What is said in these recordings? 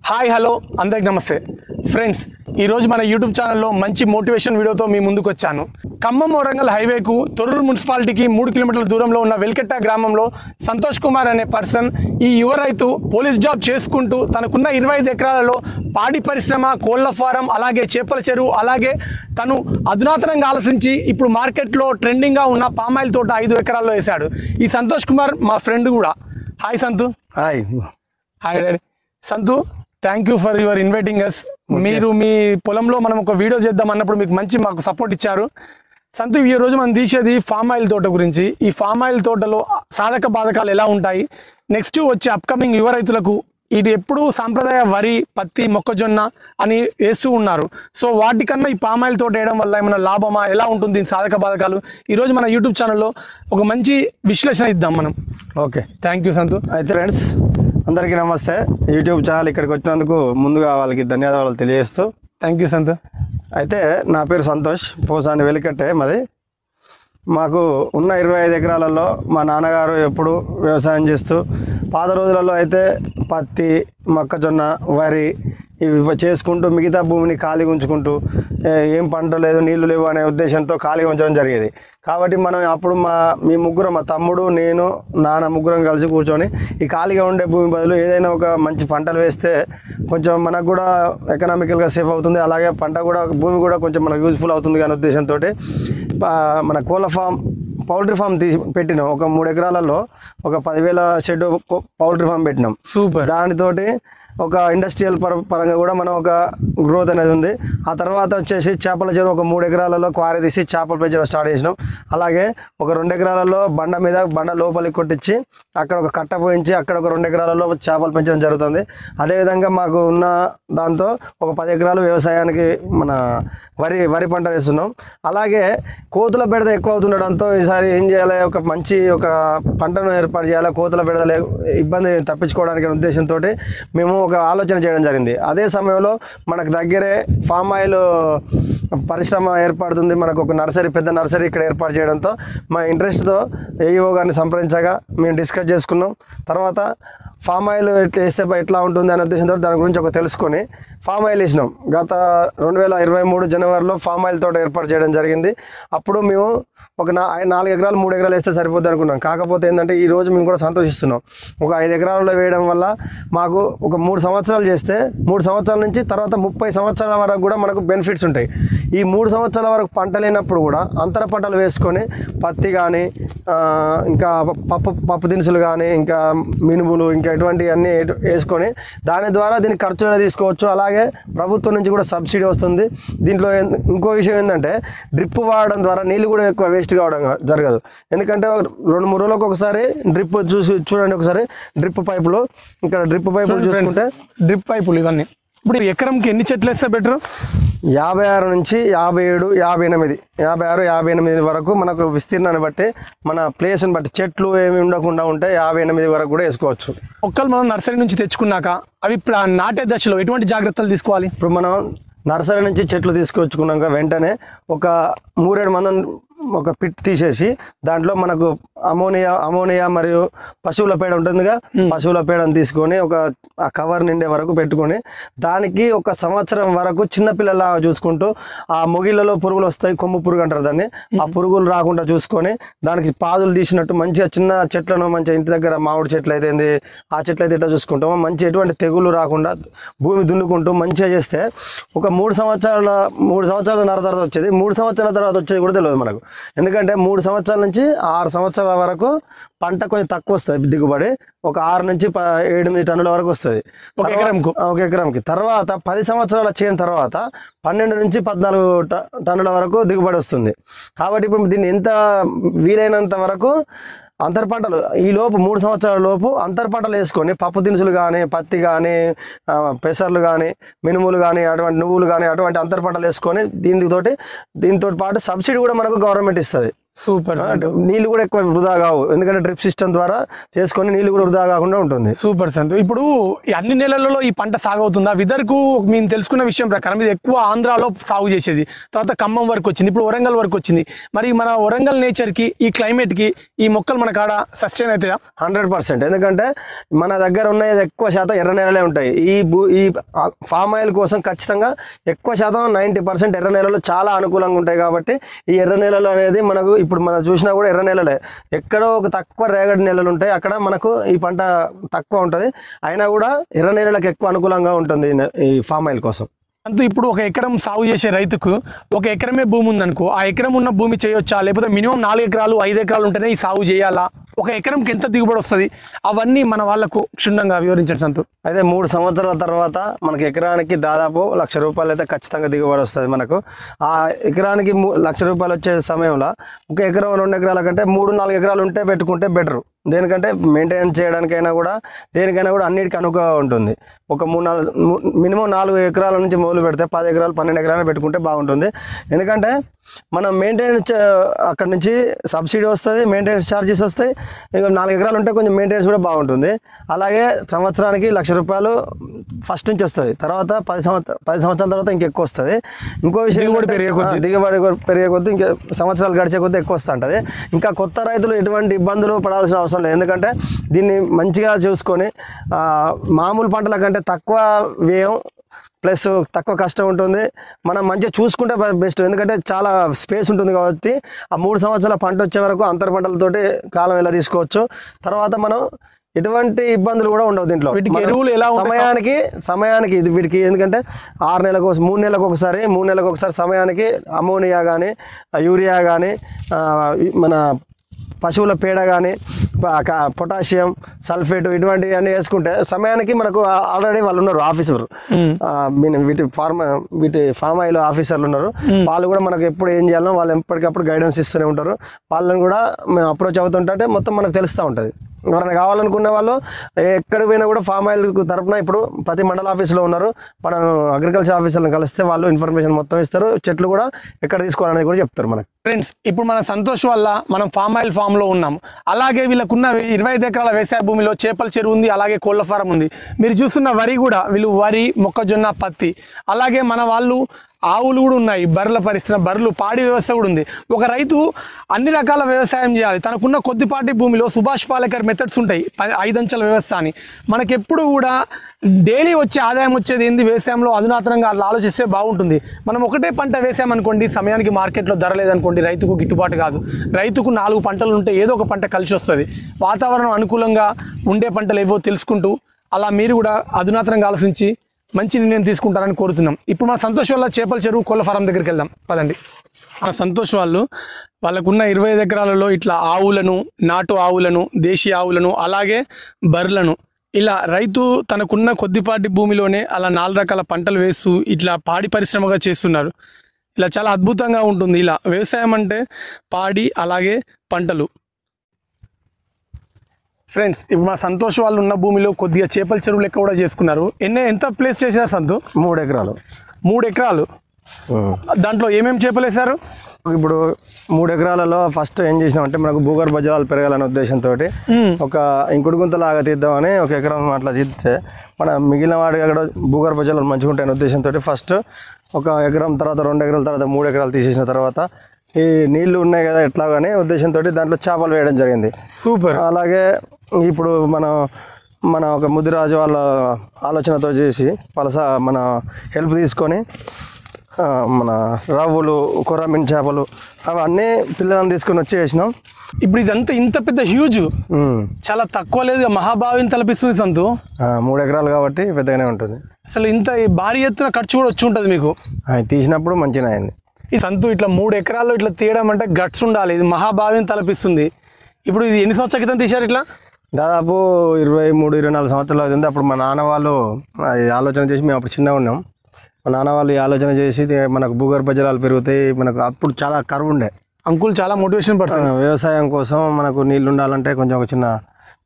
Hi hello అందరికి నమస్తే friends, ఈరోజు మన యూట్యూబ్ ఛానల్లో మంచి మోటివేషన్ వీడియోతో మీ ముందుకు వచ్చాను. ఖమ్మం వరంగల్ హైవేకు తొర్రూరు మున్సిపాలిటీకి 3 కిలోమీటర్ల దూరంలో ఉన్న వెల్కెట్ట గ్రామంలో సంతోష్ కుమార్ అనే పర్సన్ ఈ యువ రైతు పోలీస్ జాబ్ చేసుకుంటూ తనకున్న 25 ఎకరాలలో పాడి పరిశ్రమ, కోళ్ల ఫారం, అలాగే చేపల చెరువు, అలాగే తను అధునాతనంగా ఆలోచించి ఇప్పుడు మార్కెట్లో ట్రెండింగ్గా ఉన్న పామాయిల్ తోట 5 ఎకరాల్లో వేశాడు. ఈ సంతోష్ కుమార్ మా ఫ్రెండ్ కూడా. Hi Santu. Hi daddy. Santu, thank you for your inviting us. మీరు మీ పొలంలో మనం ఒక వీడియో చేద్దాం అన్నప్పుడు మీకు మాకు సపోర్ట్ ఇచ్చారు. సంతు, ఈ రోజు మనం తీసేది ఫామ్ ఆయిల్ తోట గురించి. ఈ ఫామ్ ఆయిల్ తోటలో సాధక బాధకాలు ఎలా ఉంటాయి, నెక్స్ట్ వచ్చే అప్కమింగ్ యువ రైతులకు ఇది ఎప్పుడు సాంప్రదాయ వరి, పత్తి, మొక్కజొన్న అని వేస్తూ ఉన్నారు. సో వాటికన్నా ఈ పామ్ ఆయిల్ తోట వేయడం వల్ల ఏమైనా లాభమా, ఎలా ఉంటుంది దీని సాధక బాధకాలు, ఈరోజు మన యూట్యూబ్ ఛానల్లో ఒక మంచి విశ్లేషణ ఇద్దాం మనం. ఓకే, థ్యాంక్ యూ సంతు. అయితే ఫ్రెండ్స్ అందరికీ నమస్తే. యూట్యూబ్ ఛానల్ ఇక్కడికి వచ్చినందుకు ముందుగా వాళ్ళకి ధన్యవాదాలు తెలియజేస్తూ. థ్యాంక్ యూ సంతు. అయితే నా పేరు సంతోష్, పోసాని వెలికట్టే మాది. మాకు ఉన్న 25 ఎకరాలలో మా నాన్నగారు ఎప్పుడు వ్యవసాయం చేస్తూ, పాత రోజులలో అయితే పత్తి, మొక్కజొన్న, వరి ఇవి చేసుకుంటూ మిగతా భూమిని ఖాళీగా ఉంచుకుంటూ ఏం పంట లేదు, నీళ్లు లేవు అనే ఉద్దేశంతో ఖాళీగా ఉంచడం జరిగేది. కాబట్టి మనం అప్పుడు మీ ముగ్గురు, మా తమ్ముడు, నేను, నాన్న ముగ్గురం కలిసి కూర్చొని ఈ ఖాళీగా ఉండే భూమి బదులు ఏదైనా ఒక మంచి పంటలు వేస్తే కొంచెం మనకు కూడా ఎకనామికల్గా సేఫ్ అవుతుంది, అలాగే పంట కూడా, భూమి కూడా కొంచెం మనకు యూజ్ఫుల్ అవుతుంది అనే ఉద్దేశంతో మన కోళ్ళ ఫామ్, పౌల్ట్రీ ఫామ్ పెట్టినాం. ఒక 3 ఎకరాలలో ఒక 10,000 షెడ్ పౌల్ట్రీ ఫామ్ పెట్టినాం. సూపర్. దానితోటి ఒక ఇండస్ట్రియల్ పరంగా కూడా మనం ఒక గ్రోత్ అనేది ఉంది. ఆ తర్వాత వచ్చేసి చేపల చెరువు ఒక 3 ఎకరాలలో క్వారీ తీసి చేపల పెంచడం స్టార్ట్ చేసినాం. అలాగే ఒక 2 ఎకరాలలో బండ లోపలికి కొట్టించి అక్కడ ఒక కట్ట పోయించి అక్కడ ఒక 2 ఎకరాలలో చేపలు పెంచడం జరుగుతుంది. అదేవిధంగా మాకు ఉన్న దాంతో ఒక 10 ఎకరాలు వ్యవసాయానికి మన వరి పంట వేస్తున్నాం. అలాగే కోతుల బెడద ఎక్కువ అవుతుండడంతో ఈసారి ఏం చేయాలి, ఒక మంచి ఒక పంటను ఏర్పాటు చేయాలి, కోతుల బెడద ఇబ్బంది తప్పించుకోవడానికి ఉద్దేశంతో మేము ఒక ఆలోచన చేయడం జరిగింది. అదే సమయంలో మనకు దగ్గరే ఫామ్ ఆయిల్ పరిశ్రమ ఏర్పడుతుంది. మనకు ఒక పెద్ద నర్సరీ ఇక్కడ ఏర్పాటు చేయడంతో మా ఇంట్రెస్ట్తో ఏఈఓ గారిని సంప్రదించగా మేము డిస్కస్ చేసుకున్నాం. తర్వాత ఫామ్ ఆయిల్ వేస్తే ఎట్లా ఉంటుంది అనే ఉద్దేశంతో దాని గురించి ఒక తెలుసుకొని ఫామ్ ఆయిల్ వేసినాం. గత 2023 జనవరిలో ఫామ్ ఆయిల్ తోట ఏర్పాటు చేయడం జరిగింది. అప్పుడు మేము ఒక 4 ఎకరాలు 3 ఎకరాలు వేస్తే సరిపోద్ది అనుకున్నాం. కాకపోతే ఏంటంటే ఈరోజు మేము కూడా సంతోషిస్తున్నాం. ఒక 5 ఎకరాలలో వేయడం వల్ల మాకు ఒక 3 సంవత్సరాలు చేస్తే 3 సంవత్సరాల నుంచి తర్వాత 30 సంవత్సరాల వరకు కూడా మనకు బెనిఫిట్స్ ఉంటాయి. ఈ 3 సంవత్సరాల వరకు పంట లేనప్పుడు కూడా అంతర పంటలు వేసుకొని పత్తి కానీ, ఇంకా పప్పు దినుసులు కానీ, ఇంకా మినుములు, ఇంకా ఇటువంటివి అన్నీ వేసుకొని దాని ద్వారా దీని ఖర్చులను తీసుకోవచ్చు. అలాగే ప్రభుత్వం నుంచి కూడా సబ్సిడీ వస్తుంది. దీంట్లో ఇంకో విషయం ఏంటంటే డ్రిప్ వాడడం ద్వారా నీళ్ళు కూడా ఎక్కువ వేస్ట్ కావడం జరగదు. ఎందుకంటే 2-3 రోజులకు ఒకసారి డ్రిప్ చూడండి, ఒకసారి డ్రిప్ పైపులు, ఇక్కడ డ్రిప్ పైపులు చూసుకుంటే డ్రిప్ పైపులు ఇవన్నీ. ఇప్పుడు ఎకరంకి ఎన్ని చెట్లు వేస్తే బెటర్? 56 నుంచి 57, 58, 56, 58 వరకు మనకు విస్తీర్ణాన్ని బట్టి, మన ప్లేస్ని బట్టి చెట్లు ఏమి ఉండకుండా ఉంటే 58 వరకు కూడా వేసుకోవచ్చు. మొక్కలు మనం నర్సరీ నుంచి తెచ్చుకున్నాక అవి నాటే దశలో ఎటువంటి జాగ్రత్తలు తీసుకోవాలి? ఇప్పుడు మనం నర్సరీ నుంచి చెట్లు తీసుకొచ్చుకున్నాక వెంటనే ఒక 3-7 మంది ఒక పిట్ తీసేసి దాంట్లో మనకు అమోనియా మరియు పశువుల పేడ ఉంటుందిగా, పశువుల పేడను తీసుకొని ఆ కవర్ నిండే వరకు పెట్టుకొని దానికి 1 సంవత్సరం వరకు చిన్నపిల్లలా చూసుకుంటూ, ఆ మొగిళ్ళలో పురుగులు వస్తాయి, కొమ్ము పురుగు అంటారు దాన్ని, ఆ పురుగులు రాకుండా చూసుకొని దానికి పాదులు తీసినట్టు మంచిగా చిన్న చెట్లను, మంచిగా ఇంటి దగ్గర మామిడి చెట్లు అయితే ఆ చెట్లు అయితే ఇట్లా చూసుకుంటాము, మంచి ఎటువంటి తెగులు రాకుండా భూమి దున్నుకుంటూ మంచిగా చేస్తే ఒక 3 సంవత్సరాల తర్వాత వచ్చేది, 3 సంవత్సరాల తర్వాత వచ్చేది కూడా తెలియదు మనకు. ఎందుకంటే 3 సంవత్సరాల నుంచి 6 సంవత్సరాల వరకు పంట కొంచెం తక్కువ వస్తుంది దిగుబడి. ఒక 6 నుంచి 7-8 టన్నుల వరకు వస్తుంది ఒక ఎకరంకి. తర్వాత 10 సంవత్సరాలు వచ్చిన తర్వాత 12 నుంచి 14 టన్నుల వరకు దిగుబడి వస్తుంది. కాబట్టి ఇప్పుడు దీన్ని ఎంత వీలైనంత వరకు అంతర పంటలు ఈ లోపు 3 సంవత్సరాల లోపు అంతర పంటలు వేసుకొని పప్పు దినుసులు కానీ, పత్తి కానీ, పెసర్లు కానీ, మినుములు కానీ, అటువంటి నువ్వులు కానీ, అటువంటి అంతర పంటలు వేసుకొని దీంతో పాటు సబ్సిడీ కూడా మనకు గవర్నమెంట్ ఇస్తుంది. సూపర్ నీళ్ళు కూడా ఎక్కువ వృధా కావు, ఎందుకంటే డ్రిప్ సిస్టమ్ ద్వారా చేసుకొని నీళ్ళు కూడా వృధా కాకుండా ఉంటుంది. సూపర్ సంతు. ఇప్పుడు ఈ అన్ని నెలలలో ఈ పంట సాగు అవుతుందా? విదర్కు మేము తెలుసుకున్న విషయం ప్రకారం ఇది ఎక్కువ ఆంధ్రాలో సాగు చేసేది, తర్వాత ఖమ్మం వరకు వచ్చింది, ఇప్పుడు వరంగల్ వరకు వచ్చింది. మరి మన వరంగల్ నేచర్కి ఈ క్లైమేట్కి ఈ మొక్కలు మన కాడ సస్టైన్ అవుతాయా? 100%. ఎందుకంటే మన దగ్గర ఉన్న ఎక్కువ శాతం ఎర్ర నేలలే ఉంటాయి. ఈ ఫామ్ ఆయిల్ కోసం ఖచ్చితంగా ఎక్కువ శాతం 90% ఎర్ర నేలలు చాలా అనుకూలంగా ఉంటాయి. కాబట్టి ఈ ఎర్ర నేలలు అనేది మనకు ఇప్పుడు మనం చూసినా కూడా ఎర్ర నేలలే. ఎక్కడో ఒక తక్కువ రేగడి నేలలు ఉంటాయి, అక్కడ మనకు ఈ పంట తక్కువ ఉంటుంది. అయినా కూడా ఎర్ర నేలలకు ఎక్కువ అనుకూలంగా ఉంటుంది ఈ ఫామ్ ఆయిల్ కోసం. అంతూ ఇప్పుడు ఒక ఎకరం సాగు చేసే రైతుకు ఒక ఎకరమే భూమి ఉందనుకో, ఆ ఎకరం ఉన్న భూమి చేయొచ్చా, లేకపోతే మినిమం 4 ఎకరాలు 5 ఎకరాలు ఉంటేనే ఈ సాగు చేయాలా? ఒక ఎకరంకి ఎంత దిగుబడి వస్తుంది? అవన్నీ మన వాళ్ళకు క్షుణ్ణంగా వివరించండి సంతు. అయితే 3 సంవత్సరాల తర్వాత మనకి ఎకరానికి దాదాపు ₹1,00,000 అయితే ఖచ్చితంగా దిగుబడి వస్తుంది మనకు. ఆ ఎకరానికి ₹1,00,000 వచ్చే సమయంలో ఒక ఎకరం 2 ఎకరాల కంటే 3-4 ఎకరాలు ఉంటే పెట్టుకుంటే బెటరు. దేనికంటే మెయింటైన్ చేయడానికైనా కూడా దేనికైనా కూడా అన్నిటికీ అనువుగా ఉంటుంది. ఒక మినిమం 4 ఎకరాల నుంచి మొదలు పెడితే 10 ఎకరాలు 12 ఎకరాలు పెట్టుకుంటే బాగుంటుంది. ఎందుకంటే మనం మెయింటెనెన్స్ అక్కడ నుంచి సబ్సిడీ వస్తుంది, మెయింటెనెన్స్ ఛార్జెస్ వస్తాయి. ఇంకా 4 ఎకరాలు ఉంటే కొంచెం మెయింటెనెన్స్ కూడా బాగుంటుంది. అలాగే సంవత్సరానికి ₹1,00,000 ఫస్ట్ నుంచి వస్తుంది. తర్వాత 10 సంవత్సరాల తర్వాత ఇంకెక్కువ వస్తుంది. ఇంకో విషయం దిగుబడి పెరిగే కొద్దీ ఇంకా సంవత్సరాలు గడిచే కొద్దీ ఎక్కువ వస్తుంటుంది. ఇంకా కొత్త రైతులు ఎటువంటి ఇబ్బందులు పడాల్సిన అవసరం లేదు. ఎందుకంటే దీన్ని మంచిగా చూసుకొని మామూలు పంటల కంటే తక్కువ వ్యయం ప్లస్ తక్కువ కష్టం ఉంటుంది. మనం మంచిగా చూసుకుంటే బెస్ట్. ఎందుకంటే చాలా స్పేస్ ఉంటుంది కాబట్టి ఆ 3 సంవత్సరాల పంట వచ్చే వరకు అంతర పంటలతోటి కాలం ఎలా తీసుకోవచ్చు. తర్వాత మనం ఎటువంటి ఇబ్బందులు కూడా ఉండవు దీంట్లో. ఎరువులు ఎలా సమయానికి ఇది వీటికి ఎందుకంటే 6 నెలలకు 3 నెలలకు ఒకసారి 3 నెలలకు ఒకసారి సమయానికి అమోనియా కానీ యూరియా కానీ మన పశువుల పేడ కానీ పొటాషియం సల్ఫేట్ ఇటువంటివన్నీ వేసుకుంటే సమయానికి మనకు ఆల్రెడీ వాళ్ళు ఉన్నారు ఆఫీసర్, వీటి ఫామ్ ఆయిల్ ఆఫీసర్లు ఉన్నారు. వాళ్ళు కూడా మనకు ఎప్పుడు ఏం చేయాలో వాళ్ళు ఎప్పటికప్పుడు గైడెన్స్ ఇస్తూనే ఉంటారు. వాళ్ళని కూడా మేము అప్రోచ్ అవుతుంటే మొత్తం మనకు తెలుస్తూ ఉంటుంది. ఎవరైనా కావాలనుకునే వాళ్ళు ఎక్కడికి పోయినా కూడా ఫామ్ ఆయిల్ తరపున ఇప్పుడు ప్రతి మండల ఆఫీసులో ఉన్నారు. మనం అగ్రికల్చర్ ఆఫీసర్లను కలిస్తే వాళ్ళు ఇన్ఫర్మేషన్ మొత్తం ఇస్తారు. చెట్లు కూడా ఎక్కడ తీసుకోవాలనేది కూడా చెప్తారు మనకు. ఫ్రెండ్స్, ఇప్పుడు మన సంతోష్ వల్ల మనం ఫామ్ ఆయిల్ ఫామ్లో ఉన్నాం. అలాగే వీళ్ళకున్న 25 ఎకరాల వ్యవసాయ భూమిలో చేపల చెరువు ఉంది, అలాగే కోళ్ల ఫారం ఉంది. మీరు చూస్తున్న వరి కూడా వీళ్ళు వరి, మొక్కజొన్న, పత్తి, అలాగే మన వాళ్ళు ఆవులు కూడా ఉన్నాయి, బర్రెల పరిశ్రమ, బర్రెలు, పాడి వ్యవస్థ కూడా ఉంది. ఒక రైతు అన్ని రకాల వ్యవసాయం చేయాలి. తనకున్న కొద్దిపాటి భూమిలో సుభాష్ పాలేకర్ మెథడ్స్ ఉంటాయి, 5 అంచెల వ్యవస్థ అని. మనకెప్పుడు కూడా డైలీ వచ్చే ఆదాయం వచ్చేది ఏంది వ్యవసాయంలో అధునాతనంగా అలా ఆలోచిస్తే బాగుంటుంది. మనం ఒకటే పంట వేసాం అనుకోండి, సమయానికి మార్కెట్లో ధర లేదనుకోండి, రైతుకు గిట్టుబాటు కాదు. రైతుకు 4 పంటలు ఉంటే ఏదో ఒక పంట కలిసి వస్తుంది. వాతావరణం అనుకూలంగా ఉండే పంటలు ఏవో తెలుసుకుంటూ అలా మీరు కూడా అధునాతనంగా ఆలోచించి మంచి నిర్ణయం తీసుకుంటారని కోరుతున్నాం. ఇప్పుడు మన సంతోష్ వాళ్ళ చేపల చెరువు కోళ్ళ ఫారం దగ్గరికి వెళ్దాం పదండి. మన సంతోష్ వాళ్ళకున్న 25 ఎకరాలలో ఇట్లా ఆవులను, నాటు ఆవులను, దేశీయ ఆవులను, అలాగే బర్రెలను, ఇలా రైతు తనకున్న కొద్దిపాటి భూమిలోనే అలా 4 రకాల పంటలు వేస్తూ ఇట్లా పాడి పరిశ్రమగా చేస్తున్నారు. ఇలా చాలా అద్భుతంగా ఉంటుంది. ఇలా వ్యవసాయం అంటే పాడి అలాగే పంటలు. ఫ్రెండ్స్, ఇప్పుడు మా సంతోష్ వాళ్ళు ఉన్న భూమిలో కొద్దిగా చేపల చెరువు లెక్క కూడా చేసుకున్నారు. ఎంత ప్లేస్ చేశారు సంతు? 3 ఎకరాలు. 3 ఎకరాలు. దాంట్లో ఏమేమి చేపలు వేశారు? ఇప్పుడు 3 ఎకరాలలో ఫస్ట్ ఏం చేసినామంటే మనకు భూగర్భ జలాలు పెరగాలనే ఉద్దేశంతో ఒక ఇంకుడు గుంతలాగా తీద్దామని ఒక ఎకరం అట్లా తీస్తే మన మిగిలిన వాడికి అక్కడ భూగర్భ జలాలు మంచిగా ఉంటాయనే ఉద్దేశంతో ఫస్ట్ ఒక ఎకరం, తర్వాత 2 ఎకరాల, తర్వాత 3 ఎకరాలు తీసేసిన తర్వాత ఈ నీళ్లు ఉన్నాయి కదా ఎట్లాగానే ఉద్దేశంతో దాంట్లో చేపలు వేయడం జరిగింది. సూపర్. అలాగే ఇప్పుడు మన ఒక ముదిరాజు వాళ్ళ ఆలోచనతో చేసి మన హెల్ప్ తీసుకొని మన రవ్వులు, కొర్రమీన్ చేపలు అవన్నీ పిల్లలను తీసుకొని వచ్చి వేసినాం. ఇప్పుడు ఇదంతా ఇంత పెద్ద హ్యూజ్, చాలా తక్కువ లేదు, మహాభావిని తలపిస్తుంది సంతు. 3 ఎకరాలు కాబట్టి పెద్దగానే ఉంటుంది. అసలు ఇంత భారీ ఎత్తున ఖర్చు కూడా వచ్చి ఉంటుంది మీకు. తీసినప్పుడు మంచిగా అయింది. ఈ సంతు ఇట్లా 3 ఎకరాల్లో ఇట్లా తీయడం అంటే గట్స్ ఉండాలి. ఇది మహాభావిని తలపిస్తుంది. ఇప్పుడు ఇది ఎన్ని సంవత్సరాల క్రితం తీశారు? ఇట్లా దాదాపు 23-24 సంవత్సరాలు అవుతుంది. అప్పుడు మా నాన్న వాళ్ళు ఆలోచన చేసి, మేము అప్పుడు చిన్నగా ఉన్నాం, మా నాన్న వాళ్ళు ఆలోచన చేసి మనకు భూగర్భ జలాలు పెరుగుతాయి, మనకు అప్పుడు చాలా కరువు ఉండే. అంకుల్ చాలా మోటివేషన్ పర్సన్. వ్యవసాయం కోసం మనకు నీళ్ళు ఉండాలంటే కొంచెం ఒక చిన్న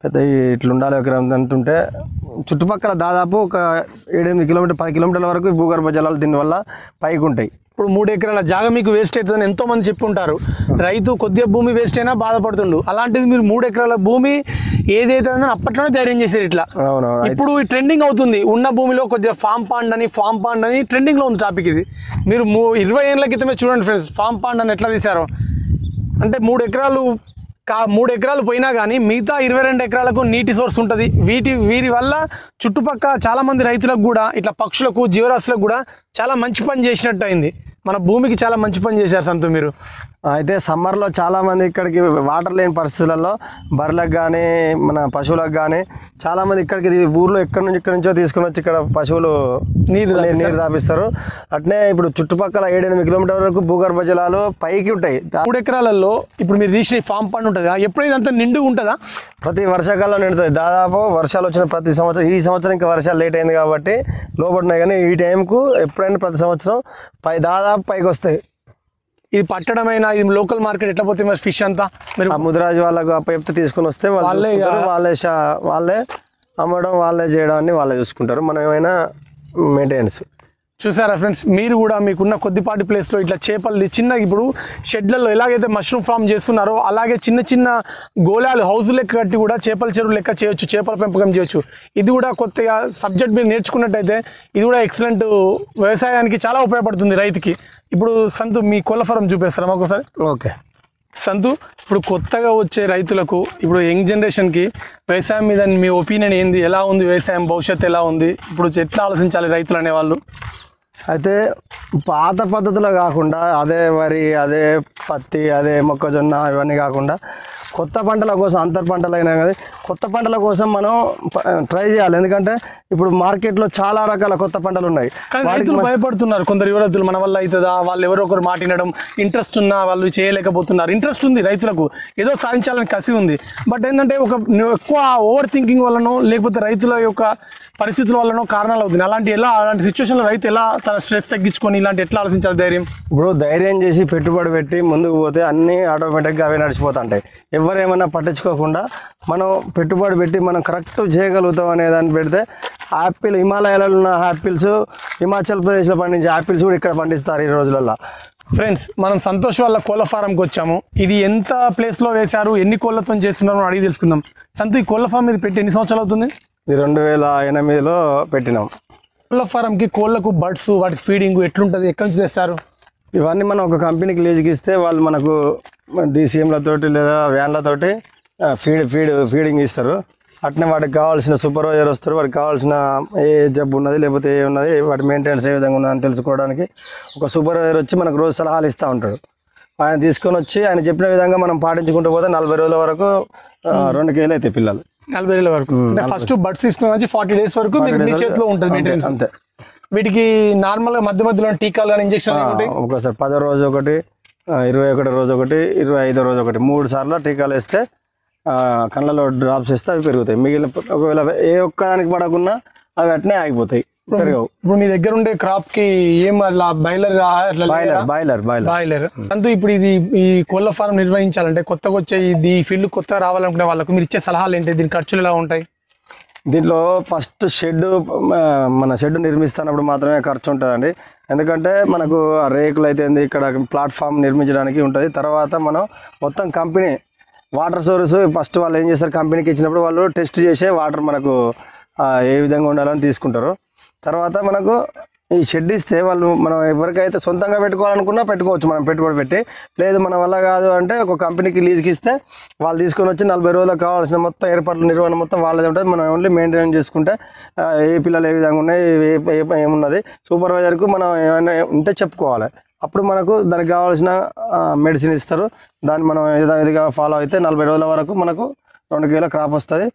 పెద్ద ఇట్లా ఉండాలి ఎకరం అంటుంటే చుట్టుపక్కల దాదాపు ఒక 7-8 కిలోమీటర్ 10 కిలోమీటర్ల వరకు భూగర్భ జలాలు దీనివల్ల పైకి ఉంటాయి. ఇప్పుడు 3 ఎకరాల జాగా మీకు వేస్ట్ అవుతుందని ఎంతో మంది చెప్పి ఉంటారు. రైతు కొద్దిగా భూమి వేస్ట్ అయినా బాధపడుతుండు. అలాంటిది మీరు 3 ఎకరాల భూమి ఏదైతే ఉందో అప్పట్లోనే ధైర్యం చేశారు ఇట్లా. ఇప్పుడు ట్రెండింగ్ అవుతుంది, ఉన్న భూమిలో కొద్దిగా ఫామ్ పాండ్ అని ట్రెండింగ్ లో ఉంది టాపిక్ ఇది. మీరు 20 ఏళ్ళ క్రితమే చూడండి ఫ్రెండ్స్, ఫామ్ పాండ్ అని ఎట్లా తీశారు అంటే 3 ఎకరాలు పోయినా కానీ మిగతా 22 ఎకరాలకు నీటి సోర్స్ ఉంటుంది. వీరి వల్ల చుట్టుపక్కల చాలా మంది రైతులకు కూడా ఇట్లా పక్షులకు జీవరాశులకు కూడా చాలా మంచి పని చేసినట్టు అయింది. మన భూమికి చాలా మంచి పని చేశారు సంతు మీరు. అయితే సమ్మర్లో చాలామంది ఇక్కడికి వాటర్ లేని పరిస్థితులలో బర్రెలకు కానీ మన పశువులకు కానీ చాలామంది ఇక్కడికి ఊర్లో ఎక్కడి నుంచో తీసుకుని వచ్చి ఇక్కడ పశువులు నీరు తాపిస్తారు. అట్నే ఇప్పుడు చుట్టుపక్కల 7-8 కిలోమీటర్ల వరకు భూగర్భ జలాలు పైకి ఉంటాయి. 3 ఎకరాలలో ఇప్పుడు మీరు తీసిన ఫామ్ పండు ఉంటుందా, ఎప్పుడైతే అంత నిండుగా ఉంటుందా? ప్రతి వర్షాకాలం నిండుతుంది. దాదాపు వర్షాలు వచ్చిన ప్రతి సంవత్సరం, ఈ సంవత్సరం ఇంకా వర్షాలు లేట్ అయింది కాబట్టి లోపడున్నాయి, కానీ ఈ టైంకు ఎప్పుడైనా ప్రతి సంవత్సరం దాదాపు పైకి వస్తాయి. ఇది పట్టడమైనా ఇది లోకల్ మార్కెట్ ఎట్లా పోతే మరి ఫిష్ అంతా మీరు ముదిరాజు వాళ్ళకు చెప్తే తీసుకుని వస్తే వాళ్ళే అమ్మడం, వాళ్ళే చేయడాన్ని వాళ్ళే చూసుకుంటారు. మనం ఏమైనా మెయింటెనెన్స్. చూసారా ఫ్రెండ్స్, మీరు కూడా మీకున్న కొద్దిపాటి ప్లేస్లో ఇట్లా చేపలు చిన్న ఇప్పుడు షెడ్లలో ఎలాగైతే మష్రూమ్ ఫామ్ చేస్తున్నారో అలాగే చిన్న చిన్న గోళాలు హౌస్ లెక్క కట్టి కూడా చేపల చెరువు లెక్క చేయొచ్చు, చేపల పెంపకం చేయొచ్చు. ఇది కూడా కొత్తగా సబ్జెక్ట్ మీరు నేర్చుకున్నట్టయితే ఇది కూడా ఎక్సలెంట్ వ్యవసాయానికి చాలా ఉపయోగపడుతుంది రైతుకి. ఇప్పుడు సంతు మీ కోళ్ళ ఫారం చూపిస్తారా మాకు ఒకసారి? ఓకే సంతు, ఇప్పుడు కొత్తగా వచ్చే రైతులకు, ఇప్పుడు యంగ్ జనరేషన్కి వ్యవసాయం మీద మీ ఒపీనియన్ ఏంది? ఎలా ఉంది వ్యవసాయం భవిష్యత్తు, ఎలా ఉంది ఇప్పుడు, ఎట్లా ఆలోచించాలి రైతులు అనేవాళ్ళు? అయితే పాత పద్ధతిలో కాకుండా అదే వరి, అదే పత్తి, అదే మొక్కజొన్న ఇవన్నీ కాకుండా కొత్త పంటల కోసం, అంతర్ పంటలైనా కానీ కొత్త పంటల కోసం మనం ట్రై చేయాలి. ఎందుకంటే ఇప్పుడు మార్కెట్లో చాలా రకాల కొత్త పంటలు ఉన్నాయి. రైతులు భయపడుతున్నారు, కొందరు యువతులు మన వల్ల అవుతుందా, వాళ్ళు ఎవరో ఒకరు మాట్లాడడం, ఇంట్రెస్ట్ ఉన్నా వాళ్ళు చేయలేకపోతున్నారు. ఇంట్రెస్ట్ ఉంది రైతులకు, ఏదో సాధించాలని కసి ఉంది. బట్ ఏంటంటే ఎక్కువ ఓవర్ థింకింగ్ వల్లనో లేకపోతే రైతుల యొక్క పరిస్థితుల వల్లనో కారణాలు అవుతుంది. అలాంటి సిచ్యువేషన్లో రైతు ఎలా తన స్ట్రెస్ తగ్గించుకొని ఇలాంటి ఎట్లా ఆలోచించాలి? ఇప్పుడు ధైర్యం చేసి పెట్టుబడి పెట్టి ముందుకు పోతే అన్నీ ఆటోమేటిక్గా అవే నడిచిపోతుంటాయి. ఎవరేమైనా పట్టించుకోకుండా మనం పెట్టుబడి పెట్టి మనం కరెక్ట్ చేయగలుగుతాం అనే దాన్ని పెడితే యాపిల్, హిమాలయాలలో ఉన్న యాపిల్స్, హిమాచల్ ప్రదేశ్లో పండించే యాపిల్స్ కూడా ఇక్కడ పండిస్తారు ఈ రోజులలో. ఫ్రెండ్స్, మనం సంతోష్ వాళ్ళ కోళ్ళ ఫారంకి వచ్చాము. ఇది ఎంత ప్లేస్లో వేశారు, ఎన్ని కోళ్ళతో చేస్తున్నారో అడిగి తెలుసుకుందాం. సంతు, ఈ కోళ్ళ ఫారం మీరు పెట్టి ఎన్ని సంవత్సరాలు అవుతుంది? ఇది 2008లో పెట్టినాం. కోళ్ళ ఫారంకి కోళ్ళకు బర్డ్స్, వాటికి ఫీడింగ్ ఎట్లుంటుంది, ఎక్కడి నుంచి తెస్తారు? ఇవన్నీ మనం ఒక కంపెనీకి లీజుకి ఇస్తే వాళ్ళు మనకు DCMలతోటి లేదా వ్యాన్లతోటి ఫీడింగ్ ఇస్తారు. అట్నే వాటికి కావాల్సిన సూపర్వైజర్ వస్తారు, వాటికి కావాల్సిన ఏ జబ్బు ఉన్నది లేకపోతే ఏ ఉన్నది, వాటి మెయింటెనెన్స్ ఏ విధంగా ఉన్నదని తెలుసుకోవడానికి ఒక సూపర్వైజర్ వచ్చి మనకు రోజు సలహాలు ఇస్తూ ఉంటాడు. ఆయన తీసుకొని వచ్చి ఆయన చెప్పిన విధంగా మనం పాటించుకుంటూ పోతే 40 రోజుల వరకు 2 కేజీలు అవుతాయి పిల్లలు. 40 రోజుల వరకు ఫస్ట్ బర్డ్స్ ఇస్తున్న 40 డేస్ వరకు మీ చేతిలో ఉంటుంది మెయింటెనెన్స్ అంతే. వీటికి నార్మల్గా మధ్యలో టీకాలు కానీ ఇంజక్షన్ ఒకసారి 10వ రోజు ఒకటి, 21వ రోజు ఒకటి, 25వ రోజు ఒకటి, 3 సార్లు టీకాలు వేస్తే కళ్ళలో డ్రాప్స్ వేస్తే అవి పెరుగుతాయి. మిగిలిన ఒకవేళ ఏ ఒక్కదానికి పడకుండా అవి అట్నే ఆగిపోతాయి, పెరగవు. ఇప్పుడు మీ దగ్గర ఉండే క్రాప్ కి ఏం బాయిలర్ అంటూ ఇప్పుడు ఇది ఈ కోళ్ళ ఫారం నిర్వహించాలంటే కొత్తగా వచ్చే ఈ ఫీల్డ్ కొత్తగా రావాలనుకునే వాళ్ళకు మీరు ఇచ్చే సలహాలు ఏంటి? దీని ఖర్చులు ఎలా ఉంటాయి? దీంట్లో ఫస్ట్ మన షెడ్ నిర్మిస్తున్నప్పుడు మాత్రమే ఖర్చు ఉంటుందండి. ఎందుకంటే మనకు రేకులు అయితే ఇక్కడ ప్లాట్ఫామ్ నిర్మించడానికి ఉంటుంది. తర్వాత మనం మొత్తం కంపెనీ వాటర్ సోర్స్ ఫస్ట్ వాళ్ళు ఏం చేస్తారు, కంపెనీకి ఇచ్చినప్పుడు వాళ్ళు టెస్ట్ చేసే వాటర్ మనకు ఏ విధంగా ఉండాలని తీసుకుంటారు. తర్వాత మనకు ఈ షెడ్ ఇస్తే వాళ్ళు మనం ఎవరికైతే సొంతంగా పెట్టుకోవాలనుకున్నా పెట్టుకోవచ్చు, మనం పెట్టుబడి పెట్టి. లేదు మన వల్ల కాదు అంటే ఒక కంపెనీకి లీజ్కి ఇస్తే వాళ్ళు తీసుకొని వచ్చి 40 రోజులకు కావాల్సిన మొత్తం ఏర్పాట్ల నిర్వహణ మొత్తం వాళ్ళదే ఉంటుంది. మనం ఓన్లీ మెయింటైన్ చేసుకుంటే ఏ పిల్లలు ఏ విధంగా ఉన్నాయి, ఏమున్నది, సూపర్వైజర్కు మనం ఏమైనా ఉంటే చెప్పుకోవాలి. అప్పుడు మనకు దానికి కావాల్సిన మెడిసిన్ ఇస్తారు. దాన్ని మనం ఇదిగా ఫాలో అయితే 40 రోజుల వరకు మనకు 2 కేజీల క్రాప్ వస్తుంది.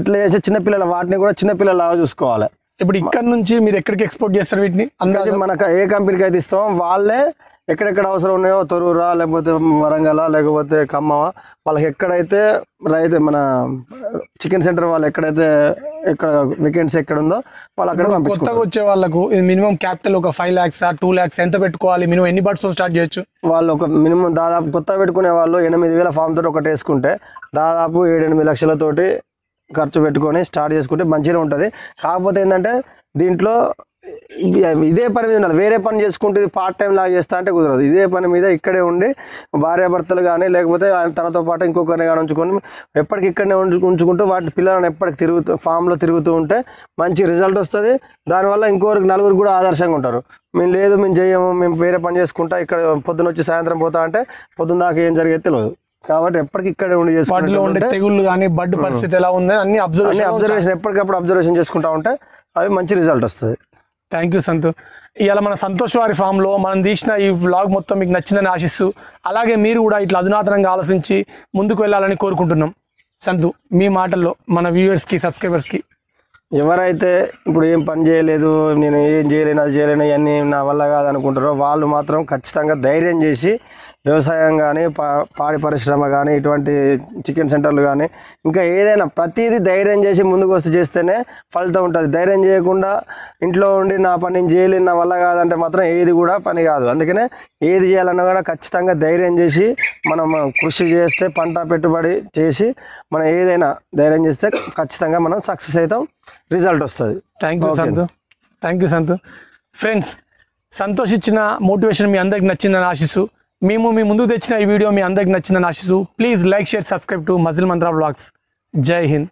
ఇట్లా చేసే చిన్నపిల్లల వాటిని కూడా చిన్నపిల్లలాగా చూసుకోవాలి. ఇప్పుడు ఇక్కడ నుంచి మీరు ఎక్కడికి ఎక్స్పోర్ట్ చేస్తారు వీటిని? అందుకని మనకు ఏ కంపెనీకి అయితే ఇస్తామో వాళ్ళే ఎక్కడెక్కడ అవసరం ఉన్నాయో, తొరూరా లేకపోతే వరంగల్ లేకపోతే ఖమ్మం, వాళ్ళకి ఎక్కడైతే మన చికెన్ సెంటర్ వాళ్ళు ఎక్కడైతే వేకెన్సీ ఎక్కడ ఉందో వాళ్ళు అక్కడ పంపించుకుంటారు. కొత్తగా వచ్చే వాళ్ళకు మినిమం క్యాపిటల్ ఒక 5 lakhs 2 lakhs ఎంత పెట్టుకోవాలి? మినిమం ఎన్ని బర్డ్స్ స్టార్ట్ చేయొచ్చు? వాళ్ళు ఒక మినిమం దాదాపు కొత్త పెట్టుకునే వాళ్ళు 8,000 ఫామ్ తోటి ఒకటి వేసుకుంటే దాదాపు 7-8 లక్షలతోటి ఖర్చు పెట్టుకొని స్టార్ట్ చేసుకుంటే మంచిగా ఉంటుంది. కాకపోతే ఏంటంటే దీంట్లో ఇదే పని మీద ఉండాలి. వేరే పని చేసుకుంటే ఇది పార్ట్ టైం లాగా చేస్తా అంటే కుదరదు. ఇదే పని మీద ఇక్కడే ఉండి భార్యాభర్తలు కానీ లేకపోతే తనతో పాటు ఇంకొకరిని కానీ ఉంచుకొని ఎప్పటికి ఇక్కడనే ఉంచుకుంటూ వాటి పిల్లలను ఎప్పటికి ఫామ్లో తిరుగుతూ ఉంటే మంచి రిజల్ట్ వస్తుంది. దానివల్ల ఇంకొకరికి నలుగురికి కూడా ఆదర్శంగా ఉంటారు. మేము లేదు మేము చేయము, మేము వేరే పని చేసుకుంటా, ఇక్కడ పొద్దున వచ్చి సాయంత్రం పోతా అంటే పొద్దున్న దాకా ఏం జరిగేది తెలియదు. కాబట్టి ఎప్పటికి ఇక్కడే ఉండి చేసుకుంటే తెగుళ్ళు కానీ బడ్డు పరిస్థితి ఎలా ఉంది అన్ని అబ్జర్వేషన్ ఎప్పటికప్పుడు అబ్జర్వేషన్ చేసుకుంటా ఉంటే అవి మంచి రిజల్ట్ వస్తుంది. థ్యాంక్ యూ సంతు. ఇవాళ మన సంతోష్ వారి ఫామ్లో మనం తీసిన ఈ వ్లాగ్ మొత్తం మీకు నచ్చిందని ఆశిస్తూ, అలాగే మీరు కూడా ఇట్లా అధునాతనంగా ఆలోచించి ముందుకు వెళ్ళాలని కోరుకుంటున్నాం. సంతు, మీ మాటల్లో మన వ్యూవర్స్కి సబ్స్క్రైబర్స్కి. ఎవరైతే ఇప్పుడు ఏం పని చేయలేదు, నేను ఏం చేయలేను, అది చేయలేను, ఇవన్నీ నా వల్ల కాదనుకుంటారో వాళ్ళు మాత్రం ఖచ్చితంగా ధైర్యం చేసి వ్యవసాయం కానీ పాడి పరిశ్రమ కానీ ఇటువంటి చికెన్ సెంటర్లు కానీ ఇంకా ఏదైనా ప్రతిదీ ధైర్యం చేసి ముందుకు వస్తే చేస్తేనే ఫలితం ఉంటుంది. ధైర్యం చేయకుండా ఇంట్లో ఉండి నా పని నేను చేయలేను, నా వల్ల కాదంటే మాత్రం ఏది కూడా పని కాదు. అందుకనే ఏది చేయాలన్నా కూడా ఖచ్చితంగా ధైర్యం చేసి మనం కృషి చేస్తే, పంట పెట్టుబడి చేసి మనం ఏదైనా ధైర్యం చేస్తే ఖచ్చితంగా మనం సక్సెస్ అవుతాం, రిజల్ట్ వస్తుంది. Thank you Santhu. Friends, Santosh ఇచ్చిన మోటివేషన్ మీ అందరికి నచ్చిందని ఆశిస్తూ, మేము మీ ముందుకు తెచ్చిన ఈ వీడియో మీ అందరికి నచ్చిందని ఆశిస్తూ, please like, share, subscribe to muscle Mantra vlogs. జై హింద్.